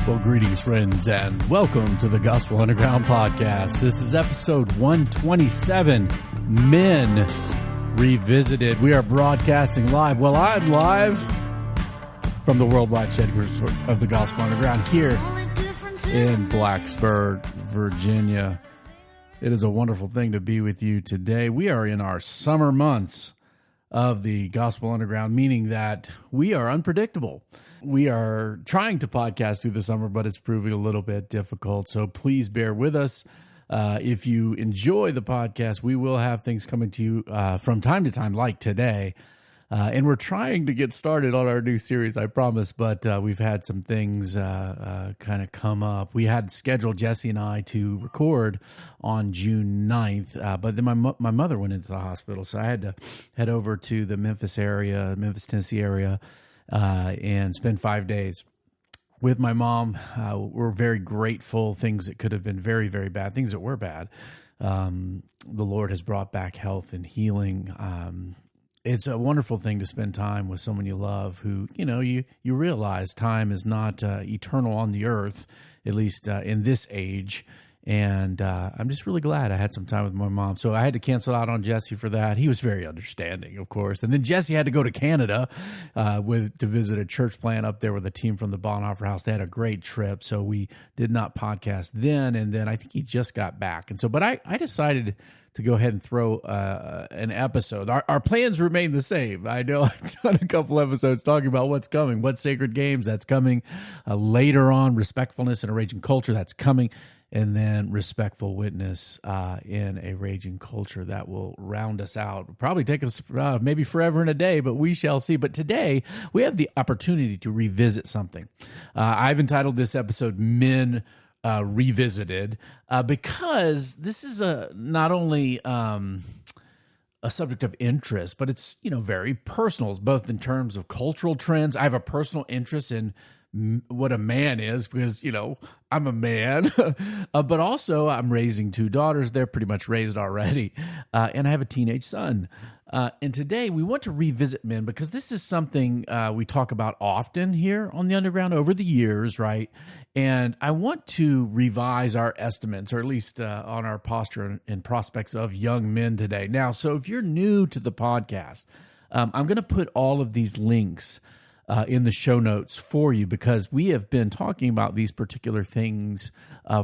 Well, greetings, friends, and welcome to the Gospel Underground Podcast. This is episode 127, Men Revisited. We are broadcasting live. Well, I'm live from the worldwide headquarters of the Gospel Underground here in Blacksburg, Virginia. It is a wonderful thing to be with you today. We are in our summer months of the Gospel Underground, meaning that we are unpredictable. We are trying to podcast through the summer, but it's proving a little bit difficult. So please bear with us. If you enjoy the podcast, we will have things coming to you from time to time, like today. And we're trying to get started on our new series, I promise, but we've had some things kind of come up. We had scheduled Jesse and I to record on June 9th, but then my mother went into the hospital, so I had to head over to the Memphis, Tennessee area, and spend 5 days with my mom. We're very grateful. Things that could have been very, very bad, things that were bad. The Lord has brought back health and healing. It's a wonderful thing to spend time with someone you love who, you realize time is not eternal on the earth, at least in this age. And I'm just really glad I had some time with my mom. So I had to cancel out on Jesse for that. He was very understanding, of course. And then Jesse had to go to Canada to visit a church plant up there with a team from the Bonhoeffer House. They had a great trip. So we did not podcast then. And then I think he just got back. And so, but I decided to go ahead and throw an episode. Our plans remain the same. I know I've done a couple episodes talking about what's coming, what sacred games that's coming later on, respectfulness in a raging culture that's coming, and then respectful witness in a raging culture that will round us out. It'll probably take us maybe forever and a day, but we shall see. But today we have the opportunity to revisit something. I've entitled this episode Men Revisited, because this is not only a subject of interest, but it's very personal, both in terms of cultural trends. I have a personal interest in what a man is because I'm a man, but also I'm raising two daughters. They're pretty much raised already, and I have a teenage son. And today we want to revisit men because this is something we talk about often here on the Underground over the years, right? And I want to revise our estimates, or at least on our posture and prospects of young men today. Now, so if you're new to the podcast, I'm going to put all of these links in the show notes for you because we have been talking about these particular things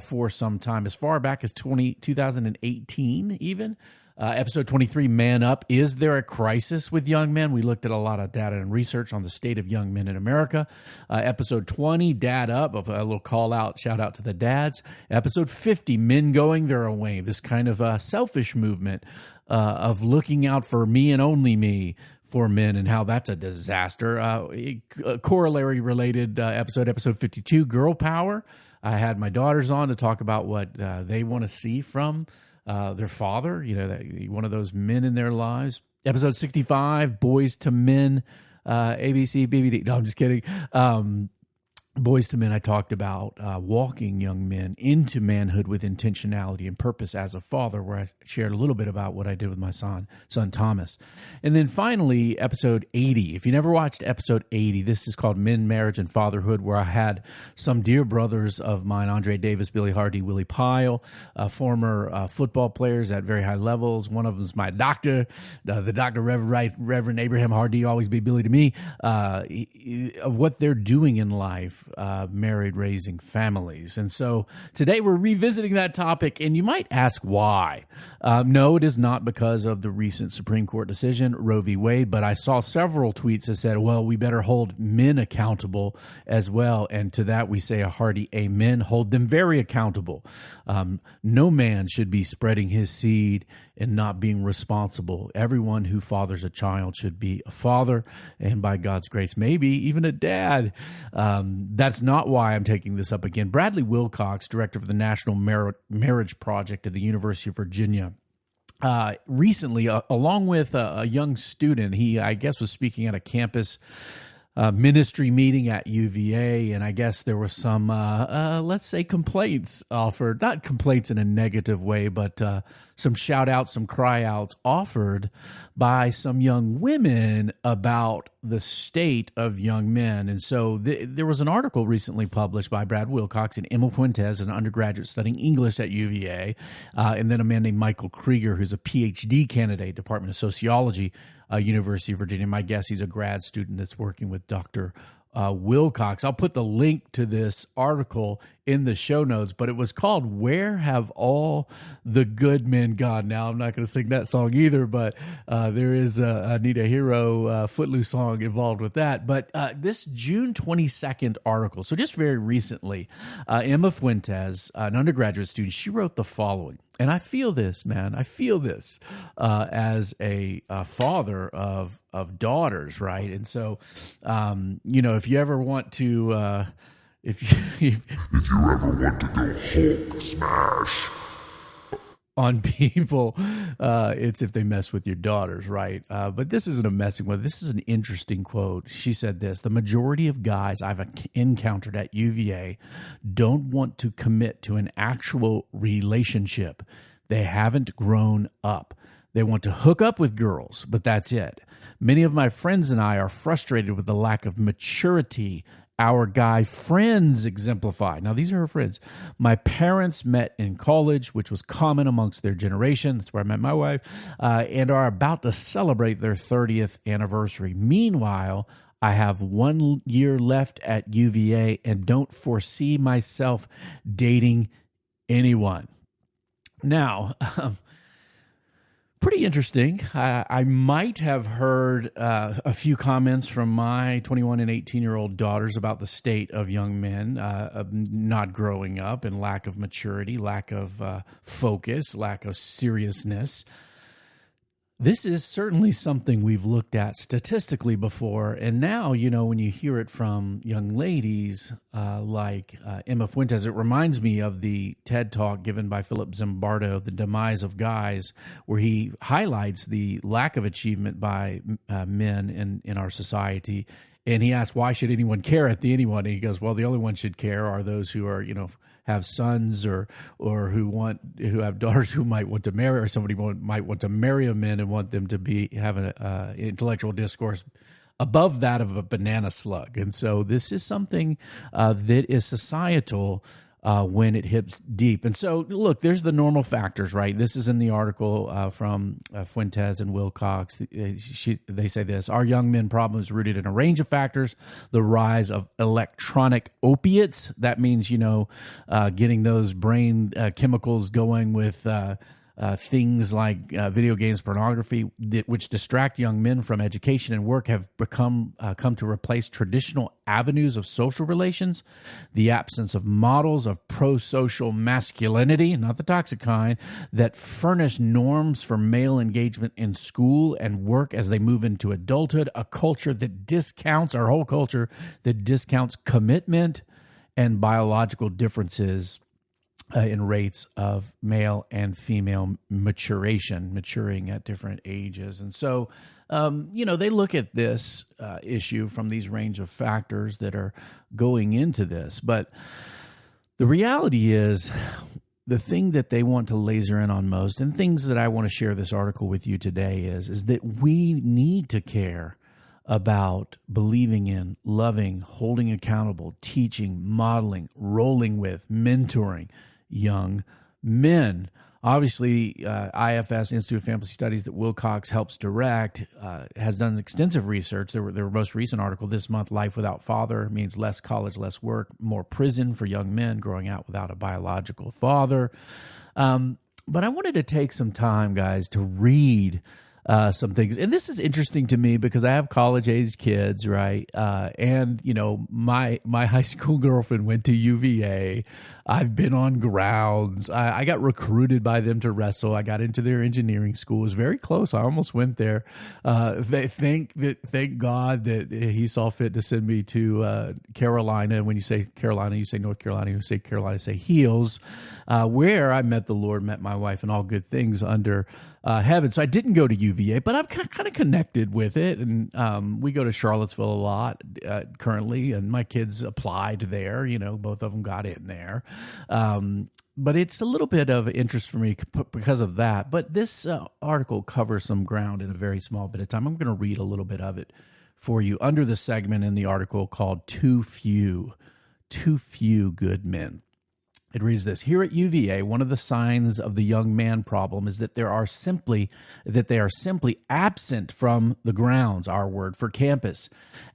for some time, as far back as 2018 even. Episode 23, Man Up. Is there a crisis with young men? We looked at a lot of data and research on the state of young men in America. Episode 20, Dad Up, a little call out, shout out to the dads. Episode 50, Men Going Their Own Way, this kind of selfish movement of looking out for me and only me for men and how that's a disaster. A corollary related episode 52, Girl Power. I had my daughters on to talk about what they want to see from their father, one of those men in their lives. Episode 65, Boys to Men, ABC, BBD. No, I'm just kidding. Boys to Men, I talked about walking young men into manhood with intentionality and purpose as a father, where I shared a little bit about what I did with my son Thomas. And then finally, episode 80. If you never watched episode 80, this is called Men, Marriage, and Fatherhood, where I had some dear brothers of mine, Andre Davis, Billy Hardy, Willie Pyle, former football players at very high levels. One of them is my doctor, the Dr. Reverend Abraham Hardy, always be Billy to me, of what they're doing in life. Married, raising families. And so today we're revisiting that topic, and you might ask why. No, it is not because of the recent Supreme Court decision, Roe v. Wade, but I saw several tweets that said, well, we better hold men accountable as well. And to that we say a hearty amen, hold them very accountable. No man should be spreading his seed and not being responsible. Everyone who fathers a child should be a father, and by God's grace, maybe even a dad. That's not why I'm taking this up again. Bradley Wilcox, director of the National Marriage Project at the University of Virginia, recently, along with a young student, he, I guess, was speaking at a campus ministry meeting at UVA, and I guess there were some, let's say, complaints offered. Not complaints in a negative way, but some shout outs, some cry outs offered by some young women about the state of young men. And so there was an article recently published by Brad Wilcox and Emma Fuentes, an undergraduate studying English at UVA, and then a man named Michael Krieger, who's a PhD candidate, Department of Sociology, University of Virginia. My guess he's a grad student that's working with Dr. Wilcox. I'll put the link to this article in the show notes, but it was called "Where Have All the Good Men Gone?" Now, I'm not going to sing that song either, but there is a Need a Hero Footloose song involved with that. But this June 22nd article, so just very recently, Emma Fuentes, an undergraduate student, she wrote the following. And I feel this, man. I feel this as a father of daughters, right? And so, if you ever want to, if you ever want to go Hulk smash on people, it's if they mess with your daughters, right? But this isn't a messing with. This is an interesting quote. She said this: "The majority of guys I've encountered at UVA don't want to commit to an actual relationship. They haven't grown up. They want to hook up with girls, but that's it. Many of my friends and I are frustrated with the lack of maturity our guy friends exemplify." Now, these are her friends. "My parents met in college, which was common amongst their generation." That's where I met my wife, and are about to celebrate their 30th anniversary. Meanwhile, I have 1 year left at UVA and don't foresee myself dating anyone. Now, pretty interesting. I might have heard a few comments from my 21 and 18-year-old daughters about the state of young men, of not growing up and lack of maturity, lack of focus, lack of seriousness. This is certainly something we've looked at statistically before, and now, when you hear it from young ladies like Emma Fuentes, it reminds me of the TED Talk given by Philip Zimbardo, "The Demise of Guys," where he highlights the lack of achievement by men in our society. And he asks, why should anyone care at the anyone? And he goes, well, the only one should care are those who are, have sons or who have daughters who might want to marry, or somebody might want to marry a man and want them to have an intellectual discourse above that of a banana slug. And so this is something that is societal when it hits deep. And so, look, there's the normal factors, right? This is in the article from Fuentes and Wilcox. They say this: "Our young men problem is rooted in a range of factors. The rise of electronic opiates." That means, getting those brain chemicals going with things like video games, pornography, which distract young men from education and work, have come to replace traditional avenues of social relations. The absence of models of pro-social masculinity, not the toxic kind, that furnish norms for male engagement in school and work as they move into adulthood. A culture that discounts, our whole culture, that discounts commitment and biological differences in rates of male and female maturing at different ages. And so, they look at this issue from these range of factors that are going into this. But the reality is, the thing that they want to laser in on most, and things that I want to share this article with you today is that we need to care about believing in, loving, holding accountable, teaching, modeling, rolling with, mentoring young men. Obviously, IFS, Institute of Family Studies, that Wilcox helps direct, has done extensive research. Their most recent article this month, "Life Without Father Means Less College, Less Work, More Prison for Young Men Growing Out Without a Biological Father." But I wanted to take some time, guys, to read some things. And this is interesting to me because I have college-age kids, right? And, my high school girlfriend went to UVA. I've been on grounds. I got recruited by them to wrestle. I got into their engineering school. It was very close. I almost went there. Thank God that he saw fit to send me to Carolina. When you say Carolina, you say North Carolina. You say Carolina, say Heels, where I met the Lord, met my wife, and all good things under heaven. So I didn't go to UVA, but I'm kind of connected with it. And we go to Charlottesville a lot currently, and my kids applied there. Both of them got in there. But it's a little bit of interest for me because of that. But this article covers some ground in a very small bit of time. I'm going to read a little bit of it for you under the segment in the article called Too Few Good Men. It reads this: here at UVA, one of the signs of the young man problem is that they are simply absent from the grounds, our word for campus.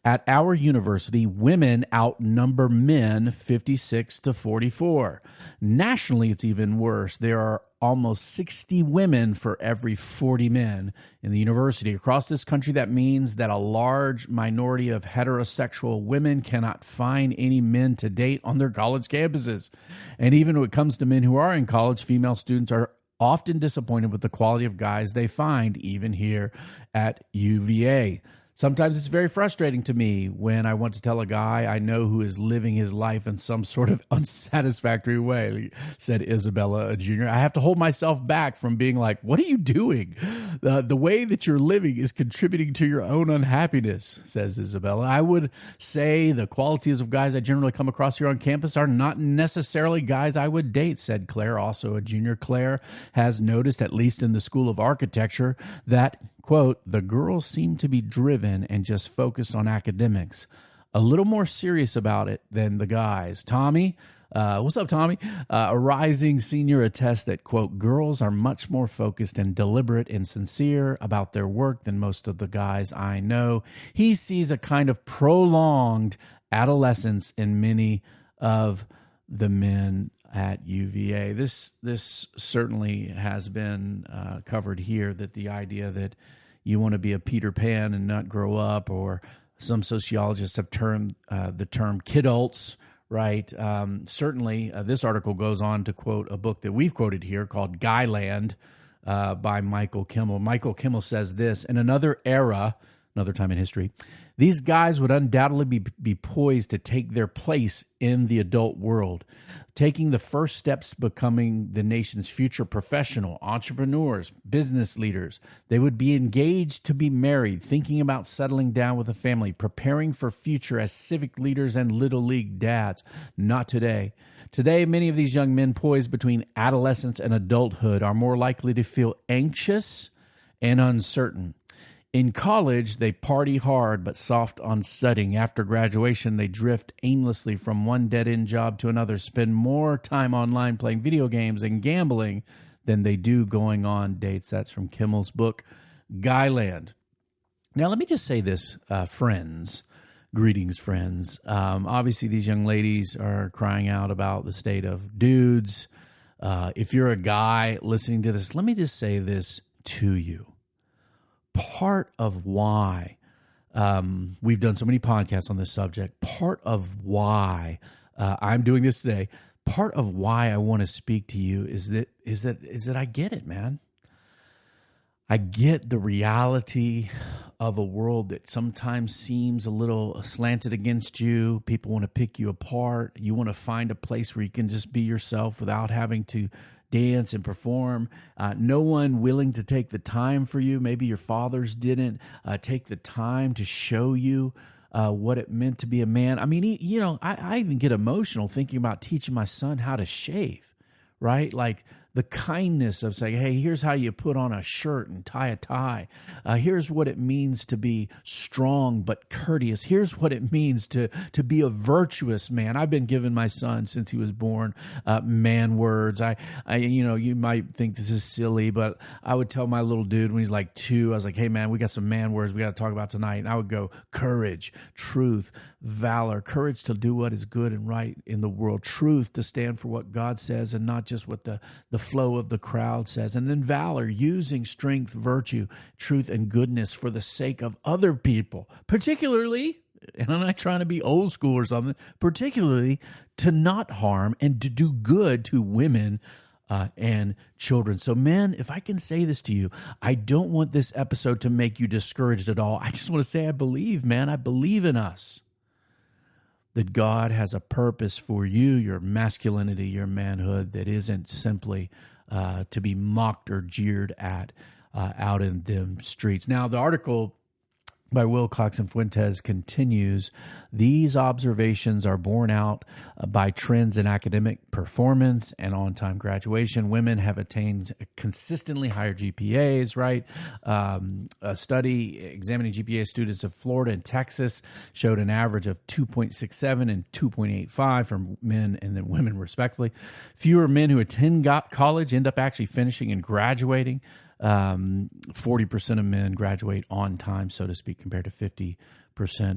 At our university, women outnumber men 56 to 44. Nationally, it's even worse. There are almost 60 women for every 40 men in the university. Across this country, that means that a large minority of heterosexual women cannot find any men to date on their college campuses. And even when it comes to men who are in college, female students are often disappointed with the quality of guys they find, even here at UVA. Sometimes it's very frustrating to me when I want to tell a guy I know who is living his life in some sort of unsatisfactory way, said Isabella Jr. I have to hold myself back from being like, what are you doing? The way that you're living is contributing to your own unhappiness, says Isabella. I would say the qualities of guys I generally come across here on campus are not necessarily guys I would date, said Claire, also a junior. Claire has noticed, at least in the School of Architecture, that, quote, the girls seem to be driven and just focused on academics, a little more serious about it than the guys. Tommy, what's up, Tommy? A rising senior attests that, quote, girls are much more focused and deliberate and sincere about their work than most of the guys I know. He sees a kind of prolonged adolescence in many of the men at UVA. This certainly has been covered here, that the idea that you want to be a Peter Pan and not grow up, or some sociologists have termed the term kidults, right? Certainly, this article goes on to quote a book that we've quoted here called Guyland by Michael Kimmel. Michael Kimmel says this: in another era, another time in history, these guys would undoubtedly be poised to take their place in the adult world, taking the first steps becoming the nation's future professional, entrepreneurs, business leaders. They would be engaged to be married, thinking about settling down with a family, preparing for future as civic leaders and little league dads. Not today. Today, many of these young men poised between adolescence and adulthood are more likely to feel anxious and uncertain. In college, they party hard but soft on studying. After graduation, they drift aimlessly from one dead-end job to another, spend more time online playing video games and gambling than they do going on dates. That's from Kimmel's book, Guyland. Now, let me just say this, friends. Greetings, friends. Obviously, these young ladies are crying out about the state of dudes. If you're a guy listening to this, let me just say this to you. Part of why we've done so many podcasts on this subject, part of why I'm doing this today, part of why I want to speak to you is that I get it, man. I get the reality of a world that sometimes seems a little slanted against you. People want to pick you apart. You want to find a place where you can just be yourself without having to dance and perform. No one willing to take the time for you. Maybe your fathers didn't take the time to show you what it meant to be a man. I mean, I even get emotional thinking about teaching my son how to shave, right? Like the kindness of saying, hey, here's how you put on a shirt and tie a tie. Here's what it means to be strong but courteous. Here's what it means to be a virtuous man. I've been giving my son since he was born man words. I you might think this is silly, but I would tell my little dude when he's like 2, I was like, hey man, we got some man words we got to talk about tonight. And I would go courage, truth, valor, courage to do what is good and right in the world, truth to stand for what God says and not just what the flow of the crowd says, and then valor, using strength, virtue, truth, and goodness for the sake of other people, particularly, and I'm not trying to be old school or something, particularly to not harm and to do good to women and children. So men, if I can say this to you, I don't want this episode to make you discouraged at all. I just want to say I believe, man, I believe in us. That God has a purpose for you, your masculinity, your manhood, that isn't simply to be mocked or jeered at. out in them streets. Now, the article by Wilcox and Fuentes continues. These observations are borne out by trends in academic performance and on-time graduation. Women have attained consistently higher GPAs, right? A study examining GPA students of Florida and Texas showed an average of 2.67 and 2.85 for men and then women, respectively. Fewer men who attend college end up actually finishing and graduating. 40% of men graduate on time, so to speak, compared to 50%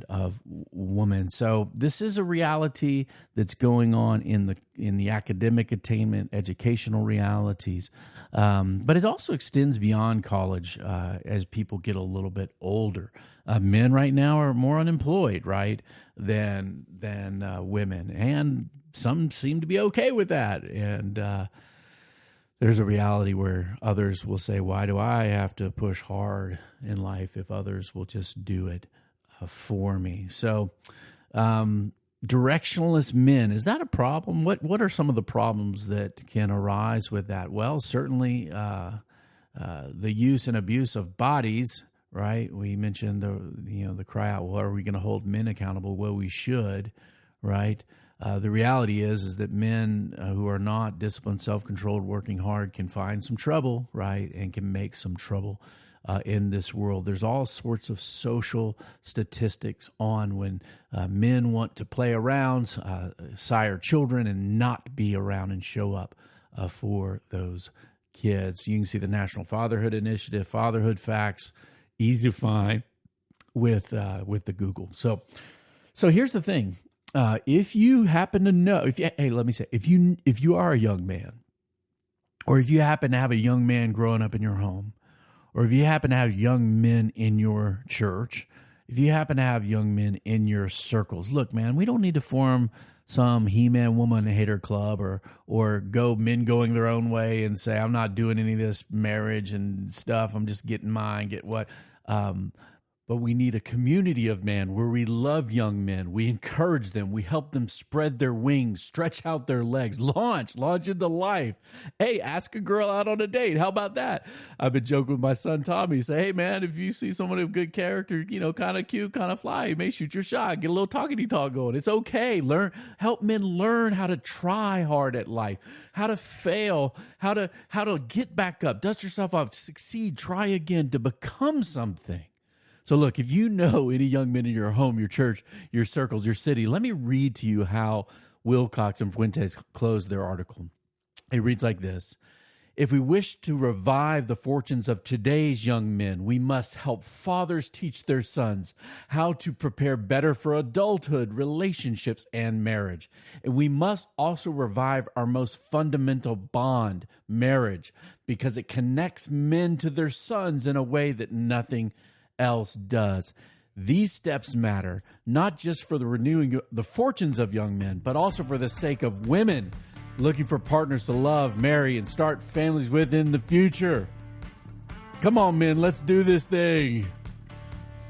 of women. So this is a reality that's going on in the academic attainment, educational realities. But it also extends beyond college as people get a little bit older. Men right now are more unemployed, right, than women, and some seem to be okay with that. And there's a reality where others will say, why do I have to push hard in life if others will just do it for me? So directionless men, is that a problem? What are some of the problems that can arise with that? Well, certainly the use and abuse of bodies, right? We mentioned the cry out, well, are we going to hold men accountable? Well, we should, right? The reality is that men who are not disciplined, self-controlled, working hard can find some trouble, right, and can make some trouble in this world. There's all sorts of social statistics on when men want to play around, sire children, and not be around and show up for those kids. You can see the National Fatherhood Initiative, Fatherhood Facts, easy to find with the Google. So here's the thing. If you happen to know, if you are a young man, or if you happen to have a young man growing up in your home, or if you happen to have young men in your church, if you happen to have young men in your circles, look, man, we don't need to form some He-Man woman hater club or go men going their own way and say, I'm not doing any of this marriage and stuff. I'm just getting mine, get what. But we need a community of men where we love young men. We encourage them. We help them spread their wings, stretch out their legs, launch into life. Hey, ask a girl out on a date. How about that? I've been joking with my son, Tommy. Say, hey, man, if you see someone of good character, kind of cute, kind of fly, you may shoot your shot. Get a little talkity-talk going. It's okay. Help men learn how to try hard at life, how to fail, how to get back up, dust yourself off, succeed, try again, to become something. So look, if you know any young men in your home, your church, your circles, your city, let me read to you how Wilcox and Fuentes closed their article. It reads like this. If we wish to revive the fortunes of today's young men, we must help fathers teach their sons how to prepare better for adulthood, relationships, and marriage. And we must also revive our most fundamental bond, marriage, because it connects men to their sons in a way that nothing else does. These steps matter, not just for the renewing the fortunes of young men, but also for the sake of women looking for partners to love, marry, and start families with in the future. Come on, men, let's do this thing.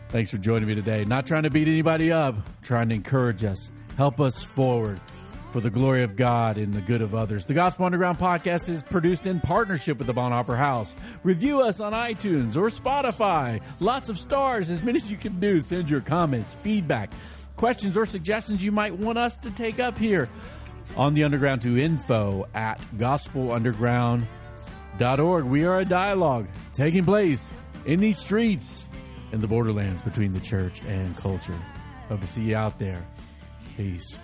Thanks for joining me today. Not trying to beat anybody up, trying to encourage us, help us forward for the glory of God and the good of others. The Gospel Underground podcast is produced in partnership with the Bonhoeffer House. Review us on iTunes or Spotify. Lots of stars, as many as you can do. Send your comments, feedback, questions, or suggestions you might want us to take up here on the Underground to info@gospelunderground.org. We are a dialogue taking place in these streets in the borderlands between the church and culture. Hope to see you out there. Peace.